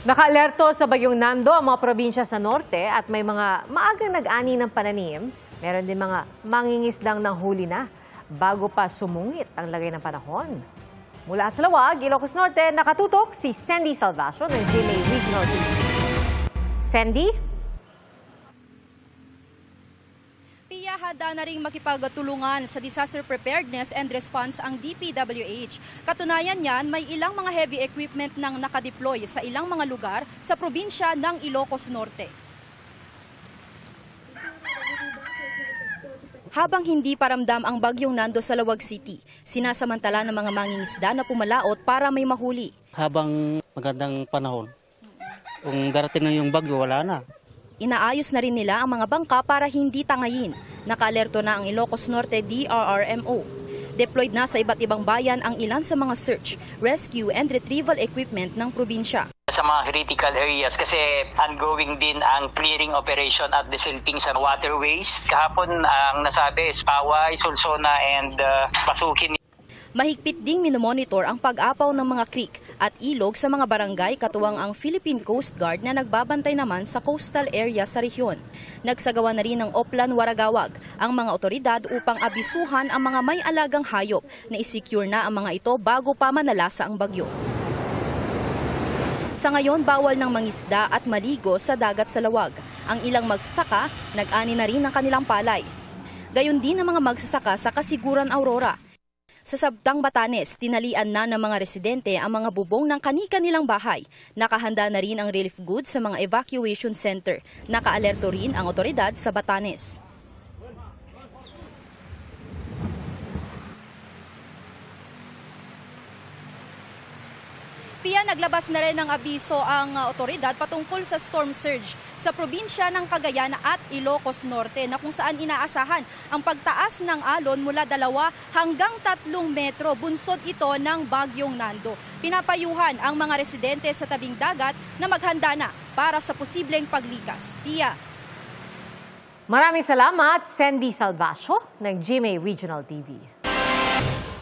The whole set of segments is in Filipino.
Naka-alerto sa Bagyong Nando ang mga probinsya sa norte at may mga maagang nag-ani ng pananim. Meron din mga mangingisdang ng huli na bago pa sumungit ang lagay ng panahon. Mula sa Lawag, Ilocos Norte, nakatutok si Sandy Salvacio ng GMA Regional TV. Sandy? Pia, handa na ring makipagtulungan sa disaster preparedness and response ang DPWH. Katunayan niyan, may ilang mga heavy equipment nang nakadeploy sa ilang mga lugar sa probinsya ng Ilocos Norte. Habang hindi paramdam ang Bagyong Nando sa Lawag City, sinasamantala ng mga mangingisda na pumalaot para may mahuli. Habang magandang panahon, kung darating na yung bagyo, wala na. Inaayos na rin nila ang mga bangka para hindi tangayin. Naka-alerto na ang Ilocos Norte DRRMO. Deployed na sa iba't ibang bayan ang ilan sa mga search, rescue and retrieval equipment ng probinsya. Sa mga critical areas kasi ongoing din ang clearing operation at desilting sa waterways. Kahapon ang nasabi is Paway, Sulsona and Pasukin. Mahigpit ding minomonitor ang pag-apaw ng mga creek at ilog sa mga barangay katuwang ang Philippine Coast Guard na nagbabantay naman sa coastal area sa rehiyon. Nagsagawa na rin ng Oplan Waragawag ang mga otoridad upang abisuhan ang mga may alagang hayop na isecure na ang mga ito bago pa manalasa ang bagyo. Sa ngayon, bawal ng mangisda at maligo sa dagat sa Lawag. Ang ilang magsasaka, nag-ani na rin ng kanilang palay. Gayon din ang mga magsasaka sa Kasiguran Aurora. Sa Sabtang Batanes, tinalian na ng mga residente ang mga bubong ng kani-kanilang bahay. Nakahanda na rin ang relief goods sa mga evacuation center. Naka-alerto rin ang otoridad sa Batanes. Pia, naglabas na rin ng abiso ang otoridad patungkol sa storm surge sa probinsya ng Cagayan at Ilocos Norte na kung saan inaasahan ang pagtaas ng alon mula 2 hanggang 3 metro. Bunsod ito ng Bagyong Nando. Pinapayuhan ang mga residente sa tabing dagat na maghanda na para sa posibleng paglikas. Pia. Maraming salamat, Sandy Salvacio ng GMA Regional TV.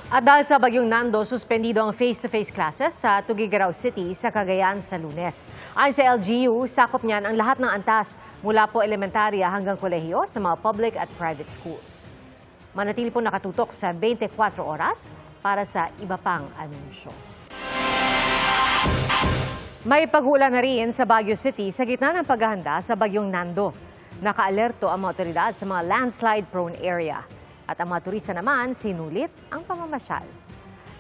At dahil sa Bagyong Nando, suspendido ang face-to-face classes sa Tuguegarao City sa Cagayan sa Lunes. Ayon sa LGU, sakop niyan ang lahat ng antas mula po elementarya hanggang kolehiyo sa mga public at private schools. Manatili po nakatutok sa 24 oras para sa iba pang anunsyo. May pag-uulan na rin sa Baguio City sa gitna ng paghahanda sa Bagyong Nando. Naka-alerto ang mga otoridad sa mga landslide-prone area. At ang mga turista naman, sinulit ang pamamasyal.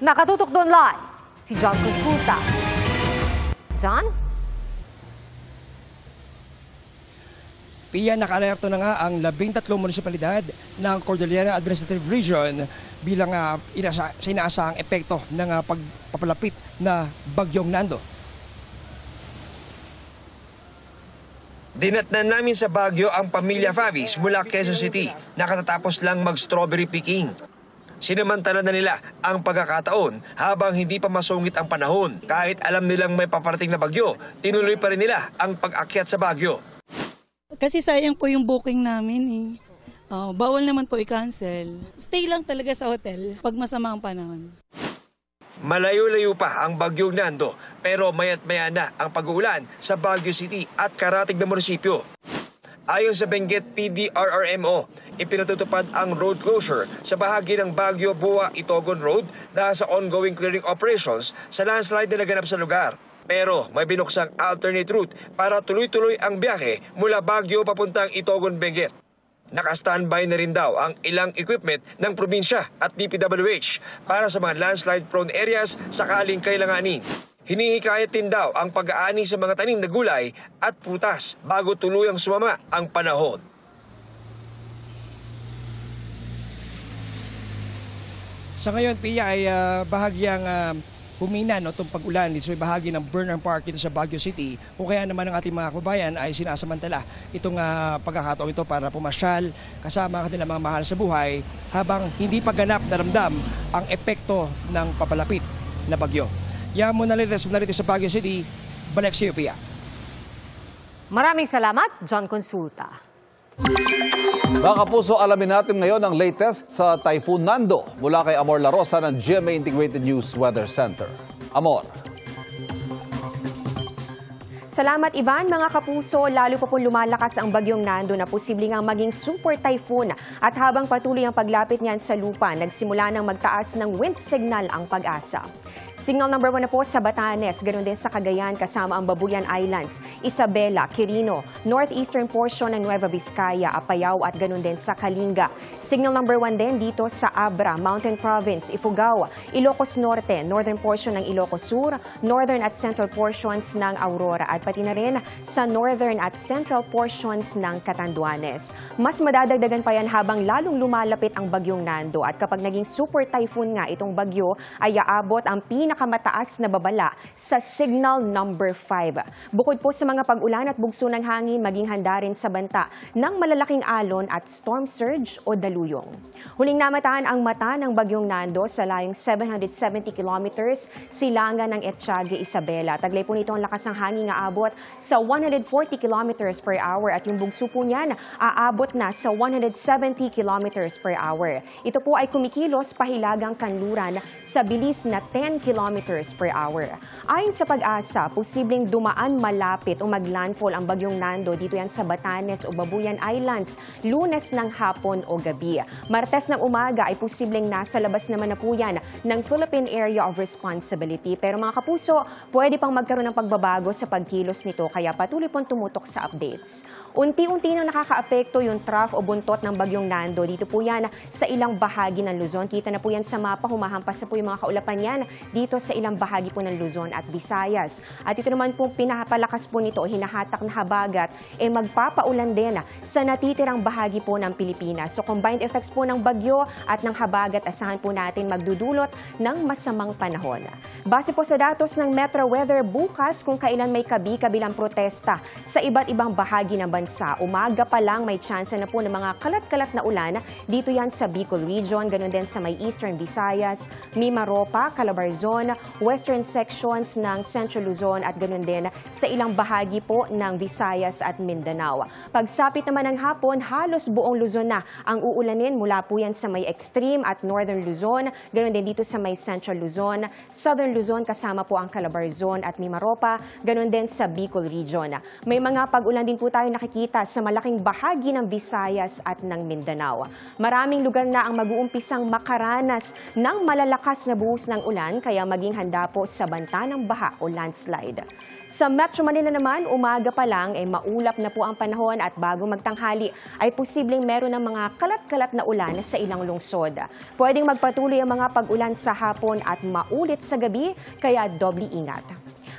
Nakatutok doon live, si John Consulta. John? Pia, naka-alerto na nga ang 13 munisipalidad ng Cordillera Administrative Region bilang inaasahang epekto ng pagpapalapit na Bagyong Nando. Dinatnan namin sa Baguio ang pamilya Favis mula Quezon City na katatapos lang mag-strawberry picking. Sinamantala na nila ang pagkakataon habang hindi pa masungit ang panahon. Kahit alam nilang may paparating na bagyo, tinuloy pa rin nila ang pag-akyat sa Baguio. Kasi sayang po yung booking namin eh. Bawal naman po i-cancel. Stay lang talaga sa hotel pag masama ang panahon. Malayo-layo pa ang Bagyong Nando pero mayat-maya na ang pag-uulan sa Baguio City at karatig na munisipyo. Ayon sa Benguet PDRRMO, ipinatutupad ang road closure sa bahagi ng Baguio-Bua-Itogon Road dahil sa ongoing clearing operations sa landslide na naganap sa lugar. Pero may binuksang alternate route para tuloy-tuloy ang biyahe mula Baguio papuntang Itogon-Benguet. Naka-standby na rin daw ang ilang equipment ng probinsya at DPWH para sa mga landslide-prone areas sakaling kailanganin. Hinihikayat din daw ang pag-aani sa mga tanim na gulay at prutas bago tuluyang sumama ang panahon. Sa ngayon, Pia, ay bahagyang humina itong pag-ulan dito sa bahagi ng Burnham Park dito sa Baguio City. O kaya naman ang ating mga kababayan ay sinasamantala itong pagkakataong ito para pumasyal kasama ang kanilang mga mahal sa buhay habang hindi pa ganap na ramdam ang epekto ng papalapit na bagyo. Yan muna rin sa Baguio City. Balik sa iyo, Pia. Maraming salamat, John Consulta. Mga kapuso, alamin natin ngayon ang latest sa Typhoon Nando mula kay Amor La Rosa ng GMA Integrated News Weather Center. Amor. Salamat Ivan, mga kapuso, lalo pa pong lumalakas ang bagyong Nando na posibleng ang maging super typhoon at habang patuloy ang paglapit niyan sa lupa, nagsimula ng magtaas ng wind signal ang Pag-asa. Signal number 1 na po sa Batanes, ganoon din sa Cagayan kasama ang Babuyan Islands, Isabela, Quirino, northeastern portion ng Nueva Vizcaya, Apayao at ganoon din sa Kalinga. Signal number 1 din dito sa Abra, Mountain Province, Ifugao, Ilocos Norte, northern portion ng Ilocos Sur, northern at central portions ng Aurora at pati na rin sa northern at central portions ng Catanduanes. Mas madadagdagan pa yan habang lalong lumalapit ang bagyong Nando at kapag naging super typhoon nga itong bagyo ay aabot ang pinakamataas na babala sa signal number 5. Bukod po sa mga pag-ulan at bugso ng hangin, maging handa rin sa banta ng malalaking alon at storm surge o daluyong. Huling namatahan ang mata ng bagyong Nando sa layong 770 kilometers silangan ng Ethiague, Isabela. Taglay po nito ang lakas ng hangin nga aabot sa 140 kilometers per hour at yung bugso po niyan aabot na sa 170 kilometers per hour. Ito po ay kumikilos pahilagang kanluran sa bilis na 10 kilometers per hour. Ayon sa Pag-asa, posibleng dumaan malapit o maglandfall ang bagyong Nando dito yan sa Batanes o Babuyan Islands, Lunes ng hapon o gabi. Martes ng umaga ay posibleng nasa labas naman na po yan ng Philippine Area of Responsibility. Pero mga kapuso, pwede pang magkaroon ng pagbabago sa pagkilos nito kaya patuloy pong tumutok sa updates. Unti-unti nang nakakaapekto yung trough o buntot ng bagyong Nando. Dito po yan sa ilang bahagi ng Luzon. Kita na po yan sa mapa, humahampas na po yung mga kaulapan yan dito sa ilang bahagi po ng Luzon at Visayas. At ito naman po pinapalakas po nito o hinahatak na habagat magpapaulan din sa natitirang bahagi po ng Pilipinas. So combined effects po ng bagyo at ng habagat asahan po natin magdudulot ng masamang panahon. Base po sa datos ng Metro Weather bukas kung kailan may kabi-kabilang protesta sa iba't ibang bahagi ng bansa. Umaga pa lang may chance na po ng mga kalat-kalat na ulan dito yan sa Bicol Region, ganun din sa may Eastern Visayas, Mimaropa, Calabarzon, Western sections ng Central Luzon at ganun din sa ilang bahagi po ng Visayas at Mindanao. Pagsapit naman ng hapon, halos buong Luzon na ang uulanin mula po yan sa may extreme at Northern Luzon, ganun din dito sa may Central Luzon, Southern Luzon kasama po ang Calabarzon at Mimaropa, ganun din sa Bicol Region. May mga pag-ulan din po tayo nakikita sa malaking bahagi ng Visayas at ng Mindanao. Maraming lugar na ang mag-uumpisang makaranas ng malalakas na buhos ng ulan kaya maging handa po sa banta ng baha o landslide. Sa Metro Manila naman, umaga pa lang maulap na po ang panahon at bago magtanghali ay posibleng meron ng mga kalat-kalat na ulan sa ilang lungsod. Pwedeng magpatuloy ang mga pag-ulan sa hapon at maulit sa gabi kaya doble ingat.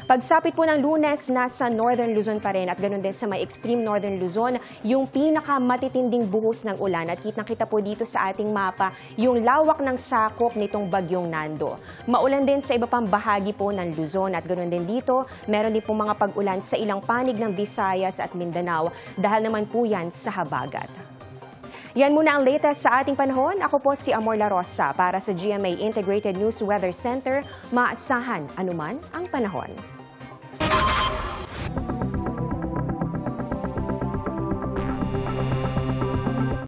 Pagsapit po ng Lunes, nasa Northern Luzon pa rin at ganoon din sa may extreme Northern Luzon, yung pinakamatitinding buhos ng ulan at kitang-kita po dito sa ating mapa yung lawak ng sakop nitong bagyong Nando. Maulan din sa iba pang bahagi po ng Luzon at ganoon din dito, meron din po mga pag-ulan sa ilang panig ng Visayas at Mindanao dahil naman po yan sa habagat. Yan muna ang latest sa ating panahon. Ako po si Amor La Rosa para sa GMA Integrated News Weather Center. Maasahan anuman ang panahon.